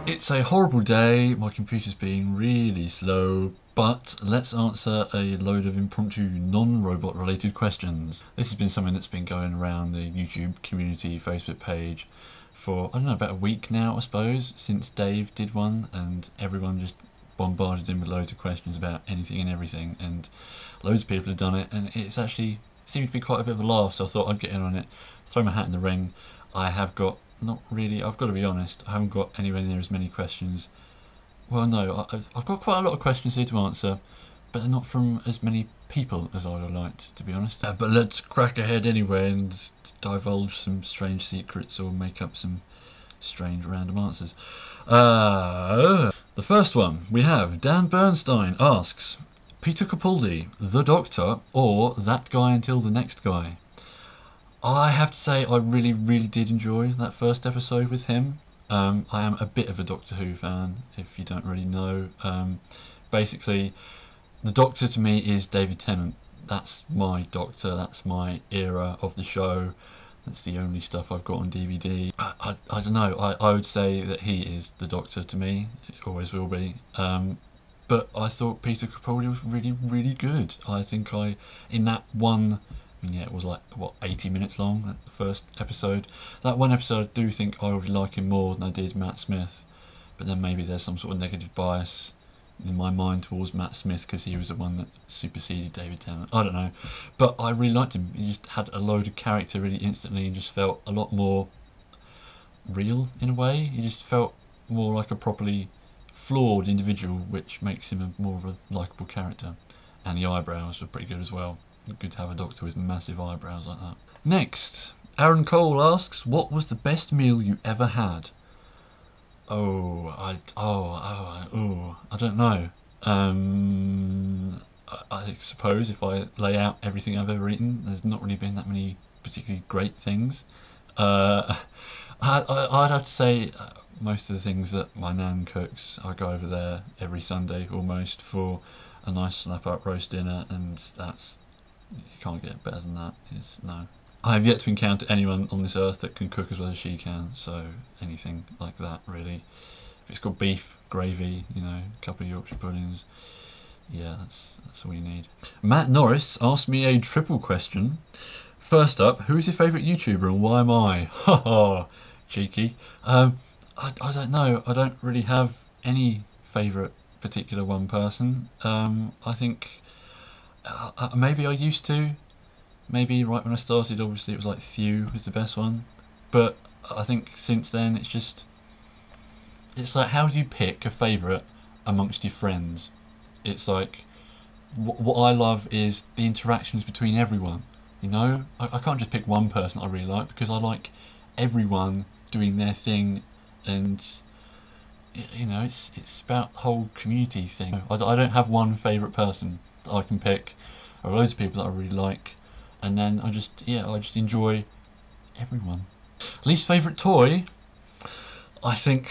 It's a horrible day, my computer's being really slow, but let's answer a load of impromptu non-robot related questions. This has been something that's been going around the YouTube community Facebook page for, I don't know, about a week now I suppose, since Dave did one, and everyone just bombarded him with loads of questions about anything and everything, and loads of people have done it, and it's actually seemed to be quite a bit of a laugh, so I thought I'd get in on it, throw my hat in the ring. I have got, not really, I've got to be honest, I haven't got anywhere near as many questions. Well, no, I've got quite a lot of questions here to answer, but they're not from as many people as I would have liked, to be honest. But let's crack ahead anyway and divulge some strange secrets or make up some strange random answers. The first one we have, Dan Bernstein asks, Peter Capaldi, the Doctor, or that guy until the next guy? I have to say I really did enjoy that first episode with him. I am a bit of a Doctor Who fan, if you don't really know. Basically, the Doctor to me is David Tennant. That's my Doctor, that's my era of the show. That's the only stuff I've got on DVD. I don't know, I would say that he is the Doctor to me. It always will be. But I thought Peter Capaldi was really good. I think in that one, yeah, it was like, what, 80 minutes long, that first episode. That one episode, I do think I would like him more than I did Matt Smith. But then maybe there's some sort of negative bias in my mind towards Matt Smith because he was the one that superseded David Tennant. I don't know. But I really liked him. He just had a load of character really instantly and just felt a lot more real in a way. He just felt more like a properly flawed individual, which makes him more of a likeable character. And the eyebrows were pretty good as well. Good to have a Doctor with massive eyebrows like that. Next, Aaron Cole asks, what was the best meal you ever had? I don't know. I suppose if I lay out everything I've ever eaten, there's not really been that many particularly great things. I'd have to say most of the things that my nan cooks, I go over there every Sunday almost for a nice slap up roast dinner, and that's, you can't get better than that. No. I have yet to encounter anyone on this earth that can cook as well as she can, so anything like that really. If it's got beef, gravy, you know, a couple of Yorkshire puddings, yeah, that's all you need. Matt Norris asked me a triple question. First up, who's your favourite YouTuber and why am I? Haha, cheeky. I don't know, I don't really have any favourite particular one person. I think maybe I used to. Maybe right when I started, obviously it was like Few was the best one. But I think since then it's like, how do you pick a favourite amongst your friends? It's like, what I love is the interactions between everyone. You know, I can't just pick one person I really like because I like everyone doing their thing, and you know, it's about the whole community thing. I don't have one favourite person that I can pick. There are loads of people that I really like, and then I just enjoy everyone. Least favourite toy, I think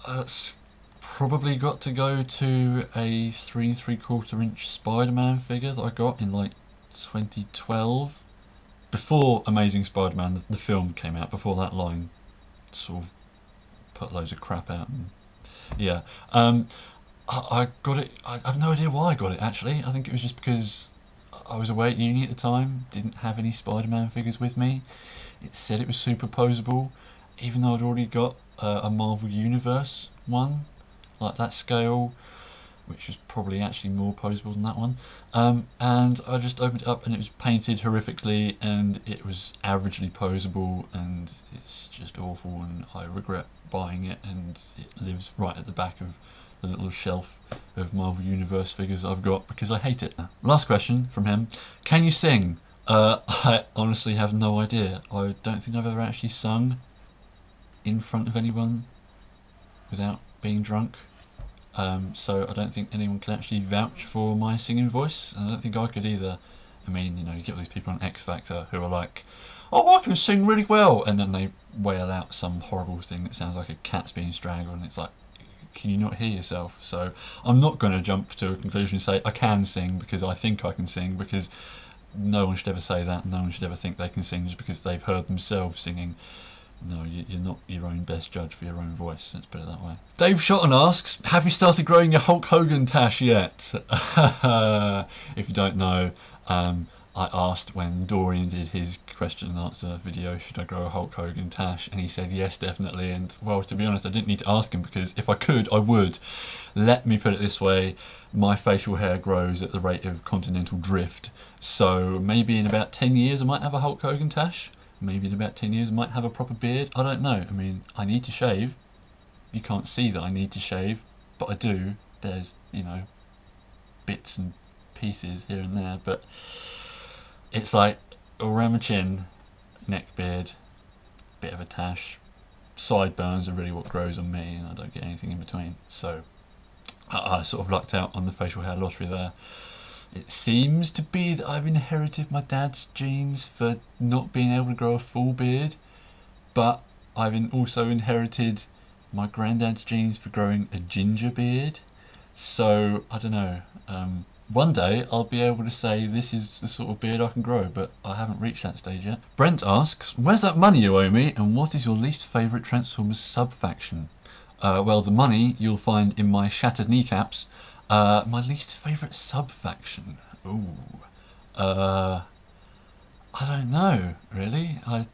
it's probably got to go to a 3 3/4 inch Spider-Man figure that I got in like 2012, before Amazing Spider-Man the film came out, before that line sort of put loads of crap out. And yeah, I got it. I have no idea why I got it actually. I think it was just because I was away at uni at the time, didn't have any Spider-Man figures with me. It said it was superposable, even though I'd already got a Marvel Universe one, like that scale, which was probably actually more posable than that one. And I just opened it up and it was painted horrifically and it was averagely posable, and it's just awful, and I regret buying it, and it lives right at the back of the little shelf of Marvel Universe figures I've got because I hate it. Last question from him. Can you sing? I honestly have no idea. I don't think I've ever actually sung in front of anyone without being drunk. So I don't think anyone can actually vouch for my singing voice. I don't think I could either. I mean, you know, you get all these people on X Factor who are like, oh, I can sing really well, and then they wail out some horrible thing that sounds like a cat's being strangled, and it's like, can you not hear yourself? So I'm not going to jump to a conclusion and say I can sing because I think I can sing, because no one should ever say that. No one should ever think they can sing just because they've heard themselves singing. No, you're not your own best judge for your own voice, let's put it that way. Dave Shotton asks, have you started growing your Hulk Hogan tash yet? If you don't know, I asked when Dorian did his question and answer video, should I grow a Hulk Hogan tash? And he said yes, definitely. And well, to be honest, I didn't need to ask him, because if I could, I would. Let me put it this way, my facial hair grows at the rate of continental drift. So maybe in about 10 years I might have a Hulk Hogan tash. Maybe in about 10 years I might have a proper beard. I don't know. I mean, I need to shave. You can't see that I need to shave, but I do. There's, you know, bits and pieces here and there, but it's like around my chin, neck beard, bit of a tash. Sideburns are really what grows on me, and I don't get anything in between. So I sort of lucked out on the facial hair lottery there. It seems to be that I've inherited my dad's genes for not being able to grow a full beard, but I've also inherited my granddad's genes for growing a ginger beard. So I don't know. One day I'll be able to say this is the sort of beard I can grow, but I haven't reached that stage yet. Brent asks, where's that money you owe me, and what is your least favourite Transformers sub-faction? Well, the money you'll find in my shattered kneecaps. My least favourite sub-faction? Ooh. I don't know, really. I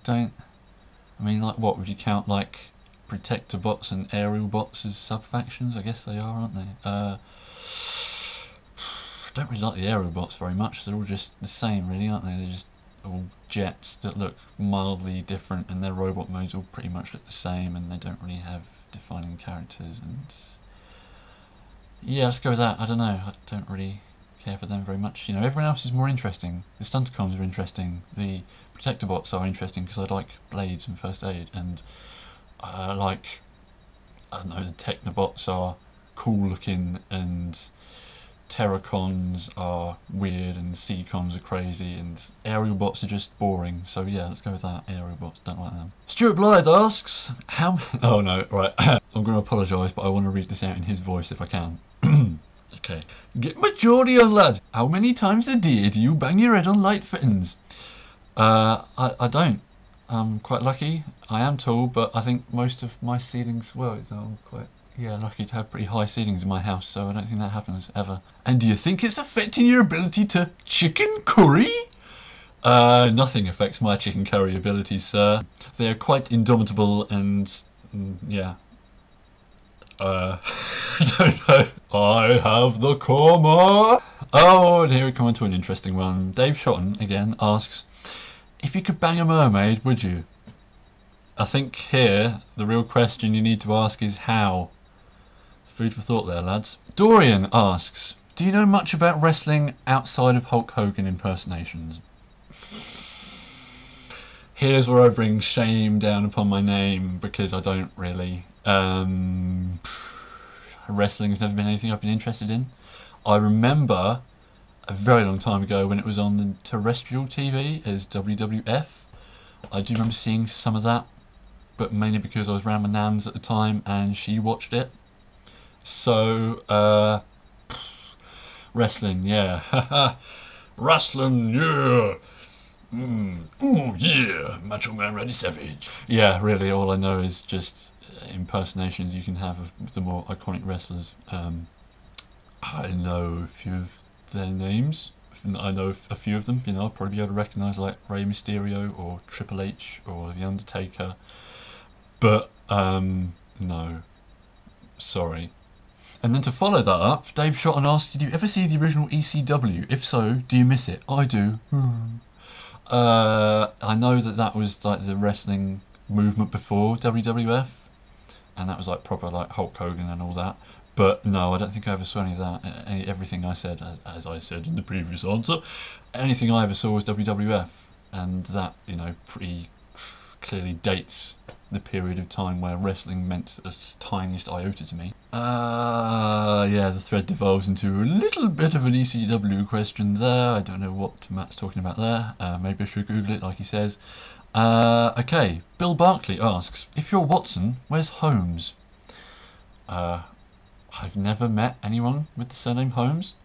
mean, like, what, would you count, like, Protector bots and Aerial bots as sub-factions? I guess they are, aren't they? I don't really like the Aerial bots very much. They're all just the same, really, aren't they? They're just all jets that look mildly different, and their robot modes all pretty much look the same, and they don't really have defining characters, and yeah, let's go with that. I don't know, I don't really care for them very much. You know, everyone else is more interesting. The Stunticons are interesting, the Protector bots are interesting because I like blades and first aid, and I don't know, the Technobots are cool looking, and Terracons are weird, and Seacons are crazy, and Aerial bots are just boring. So yeah, let's go with that. Aerial bots, don't like them. Stuart Blythe asks, how... Oh no, right. I'm going to apologise, but I want to read this out in his voice if I can. Okay. Get my Geordie on, lad. How many times a day do you bang your head on light fittings? I don't. I'm quite lucky. I am tall, but I think most of my ceilings, well, I'm quite... yeah, lucky to have pretty high ceilings in my house, so I don't think that happens ever. And do you think it's affecting your ability to chicken curry? Nothing affects my chicken curry abilities, sir. They're quite indomitable and, yeah. I don't know. I have the coma! Oh, and here we come on to an interesting one. Dave Shotton, again, asks, if you could bang a mermaid, would you? I think here, the real question you need to ask is how. Food for thought there, lads. Dorian asks, do you know much about wrestling outside of Hulk Hogan impersonations? Here's where I bring shame down upon my name, because I don't really. Wrestling's never been anything I've been interested in. I remember a very long time ago when it was on the terrestrial TV as WWF. I do remember seeing some of that, but mainly because I was around my nan's at the time and she watched it. So, wrestling, yeah. Wrestling, yeah. Oh, yeah. Macho Man Randy Savage. Yeah, really, all I know is just impersonations you can have of the more iconic wrestlers. I know a few of their names. I know a few of them, you know, I'll probably be able to recognise like Rey Mysterio or Triple H or The Undertaker. But, no. Sorry. And then to follow that up, Dave Shotton asked, did you ever see the original ECW? If so, do you miss it? I do. I know that was like the wrestling movement before WWF, and that was like proper like Hulk Hogan and all that. But no, I don't think I ever saw any of that. Everything I said, as I said in the previous answer, anything I ever saw was WWF, and that, you know, pretty clearly dates the period of time where wrestling meant the tiniest iota to me. Yeah, the thread devolves into a little bit of an ECW question there. I don't know what Matt's talking about there. Maybe I should Google it like he says. Okay, Bill Barkley asks, if you're Watson, where's Holmes? I've never met anyone with the surname Holmes.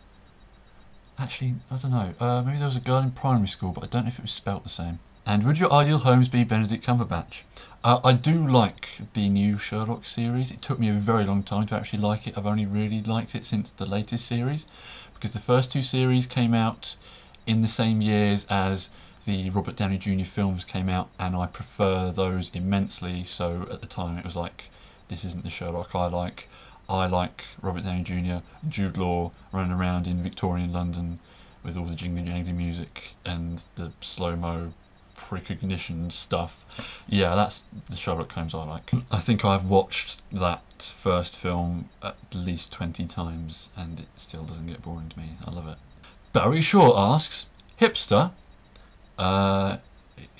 Actually, I don't know. Maybe there was a girl in primary school, but I don't know if it was spelt the same. And would your ideal Holmes be Benedict Cumberbatch? I do like the new Sherlock series. It took me a very long time to actually like it. I've only really liked it since the latest series, because the first two series came out in the same years as the Robert Downey Jr. films came out, and I prefer those immensely. So at the time it was like, this isn't the Sherlock I like. I like Robert Downey Jr., Jude Law running around in Victorian London with all the jingly-jangly music and the slow-mo precognition stuff. Yeah, that's the Sherlock Holmes I like. I think I've watched that first film at least 20 times and it still doesn't get boring to me. I love it. Barry Shaw asks, hipster? Are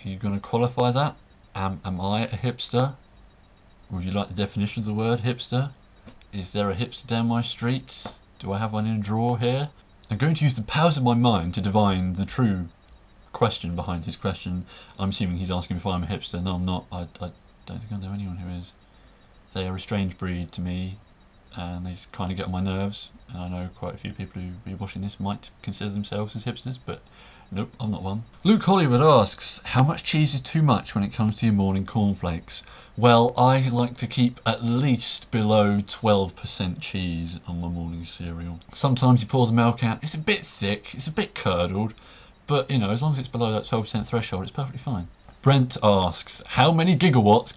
you going to qualify that? Am I a hipster? Would you like the definition of the word hipster? Is there a hipster down my street? Do I have one in a drawer here? I'm going to use the powers of my mind to divine the true question behind his question. I'm assuming he's asking if I'm a hipster. No, I'm not. I don't think I know anyone who is. They are a strange breed to me, and they kind of get on my nerves. And I know quite a few people who be watching this might consider themselves as hipsters, but nope, I'm not one. Luke Hollywood asks, how much cheese is too much when it comes to your morning cornflakes? Well, I like to keep at least below 12% cheese on my morning cereal. Sometimes you pour the milk out, it's a bit thick, it's a bit curdled, but you know, as long as it's below that 12% threshold, it's perfectly fine. Brent asks, how many gigawatts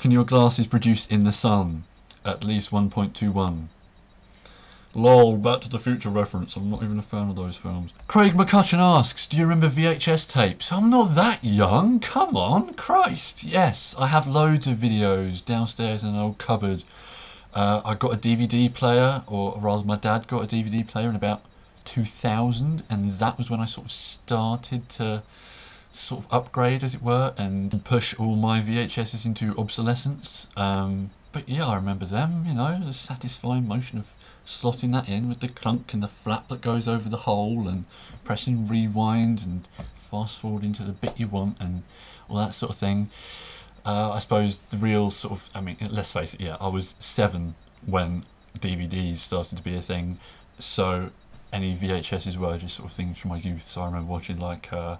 can your glasses produce in the sun? At least 1.21. Lol, Back to the Future reference. I'm not even a fan of those films. Craig McCutcheon asks, do you remember VHS tapes? I'm not that young. Come on, Christ. Yes, I have loads of videos downstairs in an old cupboard. I got a DVD player, or rather my dad got a DVD player in about 2000, and that was when I sort of started to sort of upgrade, as it were, and push all my VHSs into obsolescence. But yeah, I remember them, you know, the satisfying motion of slotting that in with the clunk and the flap that goes over the hole and pressing rewind and fast forwarding to the bit you want and all that sort of thing. I suppose the real sort of, I mean, let's face it, yeah, I was 7 when DVDs started to be a thing, so any VHSs were just sort of things from my youth. So I remember watching like the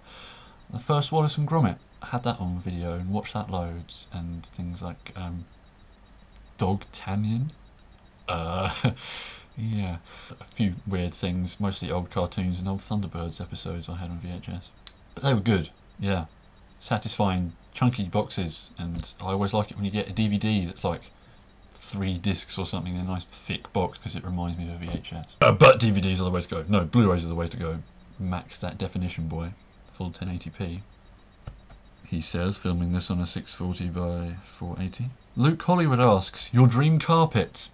first Wallace and Gromit. I had that on video and watched that loads, and things like Dog Tanyan. Yeah, a few weird things, mostly old cartoons and old Thunderbirds episodes I had on VHS. But they were good, yeah. Satisfying, chunky boxes, and I always like it when you get a DVD that's like 3 discs or something in a nice thick box, because it reminds me of a VHS. But DVDs are the way to go. No, Blu-rays are the way to go. Max that definition, boy. Full 1080p. He says, filming this on a 640 by 480. Luke Hollywood asks, your dream carpet?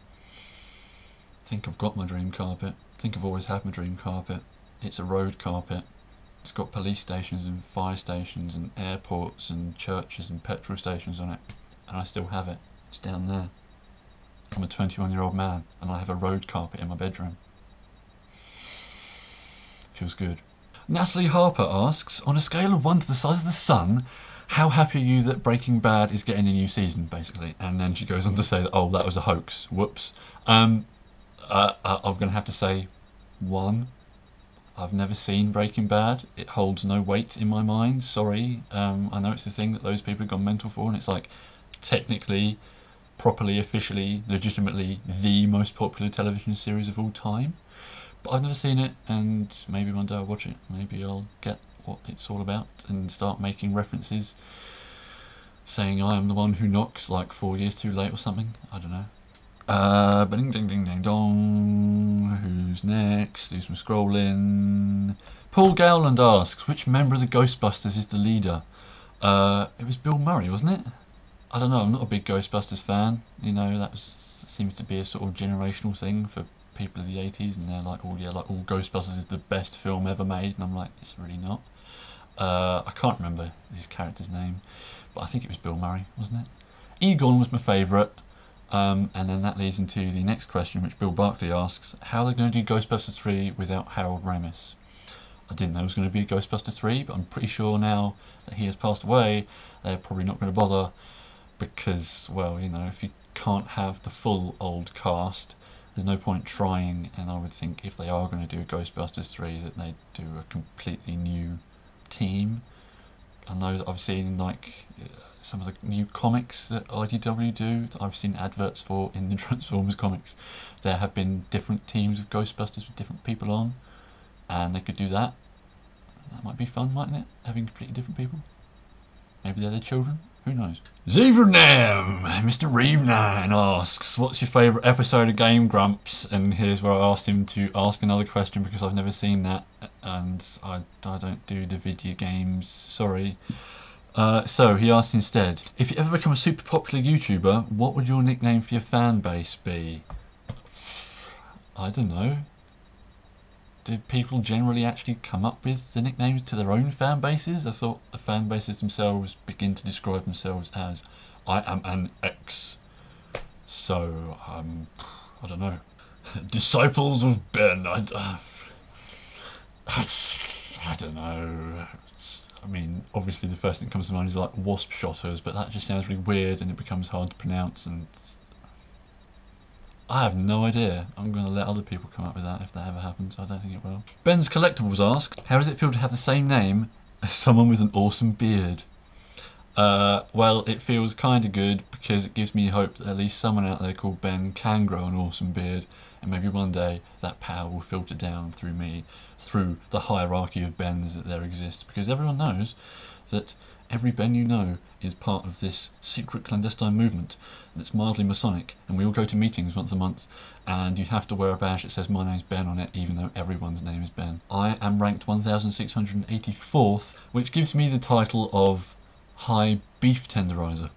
I think I've got my dream carpet. I think I've always had my dream carpet. It's a road carpet. It's got police stations and fire stations and airports and churches and petrol stations on it. And I still have it. It's down there. I'm a 21-year-old man and I have a road carpet in my bedroom. Feels good. Natalie Harper asks, on a scale of 1 to the size of the sun, how happy are you that Breaking Bad is getting a new season, basically? And then she goes on to say that, oh, that was a hoax. Whoops. I'm going to have to say 1. I've never seen Breaking Bad. It holds no weight in my mind. Sorry. I know it's the thing that those people have gone mental for, and it's like technically, properly, officially, legitimately the most popular television series of all time. But I've never seen it, and maybe one day I'll watch it. Maybe I'll get what it's all about and start making references, saying I am the one who knocks like 4 years too late or something. I don't know. Ding ding ding ding dong. Who's next? Do some scrolling. Paul Gowland asks, which member of the Ghostbusters is the leader? It was Bill Murray, wasn't it? I don't know, I'm not a big Ghostbusters fan. You know, that seems to be a sort of generational thing for people of the 80s, and they're like, oh yeah, like all Ghostbusters is the best film ever made, and I'm like, it's really not. I can't remember his character's name, but I think it was Bill Murray, wasn't it? Egon was my favourite. And then that leads into the next question, which Bill Barkley asks, how are they going to do Ghostbusters 3 without Harold Ramis? I didn't know it was going to be a Ghostbusters 3, but I'm pretty sure now that he has passed away, they're probably not going to bother, because, well, you know, if you can't have the full old cast, there's no point trying, and I would think if they are going to do a Ghostbusters 3, that they'd do a completely new team. I know that I've seen like some of the new comics that IDW do, that I've seen adverts for in the Transformers comics. There have been different teams of Ghostbusters with different people on, and they could do that. That might be fun, mightn't it? Having completely different people. Maybe they're their children. Who knows? Zevernam! Mr. Reeve9 asks, what's your favourite episode of Game Grumps? And here's where I asked him to ask another question because I've never seen that, and I don't do the video games, sorry. So he asked instead, if you ever become a super popular YouTuber, what would your nickname for your fan base be? I don't know. Do people generally actually come up with the nicknames to their own fan bases? I thought the fan bases themselves begin to describe themselves as, I am an X. So, I don't know. Disciples of Ben. I don't know. I mean, obviously the first thing that comes to mind is like wasp shotters, but that just sounds really weird and it becomes hard to pronounce, and I have no idea. I'm going to let other people come up with that if that ever happens. I don't think it will. Ben's Collectibles asks, how does it feel to have the same name as someone with an awesome beard? Well, it feels kind of good because it gives me hope that at least someone out there called Ben can grow an awesome beard, and maybe one day that power will filter down through me, through the hierarchy of Bens that there exists, because everyone knows that every Ben you know is part of this secret clandestine movement that's mildly Masonic, and we all go to meetings once a month, and you have to wear a badge that says my name's Ben on it, even though everyone's name is Ben. I am ranked 1684th, which gives me the title of High Beef Tenderizer.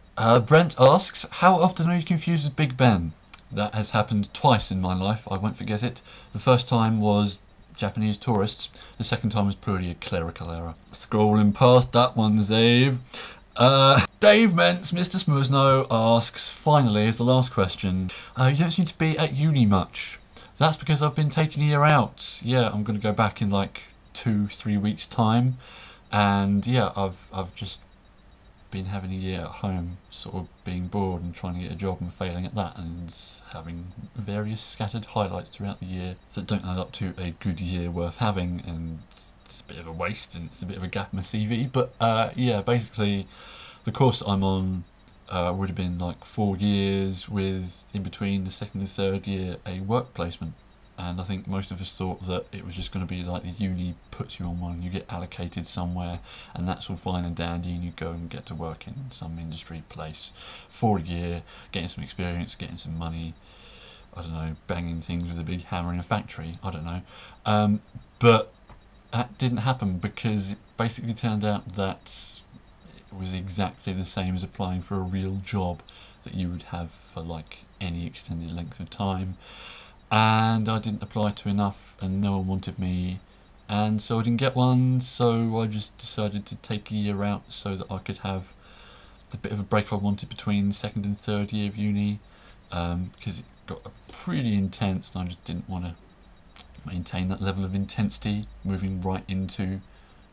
Brent asks, how often are you confused with Big Ben? That has happened twice in my life, I won't forget it. The first time was Japanese tourists, the second time was purely a clerical error. Scrolling past that one, Zave. Dave Mentz, Mr. Smuzno asks, finally, is the last question. You don't seem to be at uni much. That's because I've been taking a year out. Yeah, I'm going to go back in like 2-3 weeks' time. And yeah, I've just been having a year at home, sort of being bored and trying to get a job and failing at that, and having various scattered highlights throughout the year that don't add up to a good year worth having, and it's a bit of a waste and it's a bit of a gap in my CV. But yeah, basically the course that I'm on would have been like 4 years with, in between the second and third year, a work placement. And I think most of us thought that it was just going to be like the uni puts you on one, you get allocated somewhere, and that's all fine and dandy, and you go and get to work in some industry place for a year, getting some experience, getting some money, I don't know, banging things with a big hammer in a factory, I don't know. But that didn't happen because it basically turned out that it was exactly the same as applying for a real job that you would have for like any extended length of time. And I didn't apply to enough, and no one wanted me, and so I didn't get one, so I just decided to take a year out so that I could have the bit of a break I wanted between second and third year of uni, because it got pretty intense and I just didn't want to maintain that level of intensity moving right into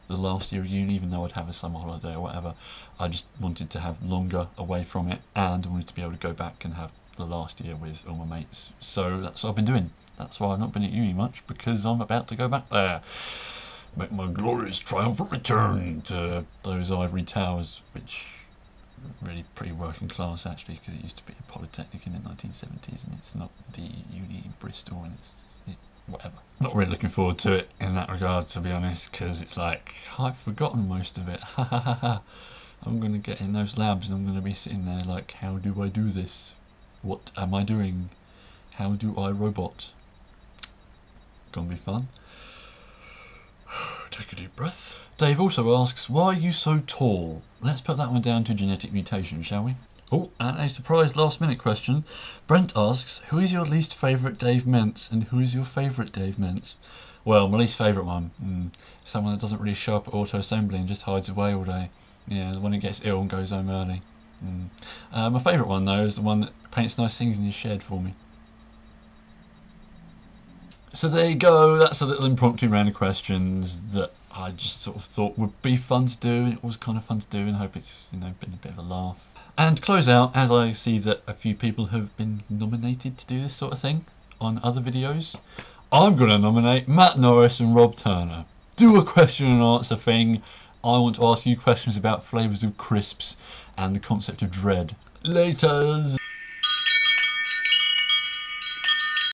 the last year of uni, even though I'd have a summer holiday or whatever. I just wanted to have longer away from it, and I wanted to be able to go back and have the last year with all my mates. So that's what I've been doing. That's why I've not been at uni much, because I'm about to go back there. Make my glorious triumphant return to those ivory towers, which are really pretty working class actually, because it used to be a polytechnic in the 1970s, and it's not the uni in Bristol, and it's whatever. Not really looking forward to it in that regard, to be honest, because it's like, I've forgotten most of it. Ha ha ha ha. I'm going to get in those labs and I'm going to be sitting there like, how do I do this? What am I doing? How do I robot? Gonna be fun. Take a deep breath. Dave also asks, why are you so tall? Let's put that one down to genetic mutation, shall we? Oh, and a surprise last minute question. Brent asks, who is your least favourite Dave Mentz, and who is your favourite Dave Mentz? Well, my least favourite one. Someone that doesn't really show up at auto assembly and just hides away all day. Yeah, the one who gets ill and goes home early. My favourite one though is the one that paints nice things in his shed for me. So there you go, that's a little impromptu round of questions that I just sort of thought would be fun to do, and it was kind of fun to do, and I hope it's, you know, been a bit of a laugh. And to close out, as I see that a few people have been nominated to do this sort of thing on other videos, I'm going to nominate Matt Norris and Rob Turner. Do a question and answer thing. I want to ask you questions about flavours of crisps and the concept of dread. Laters!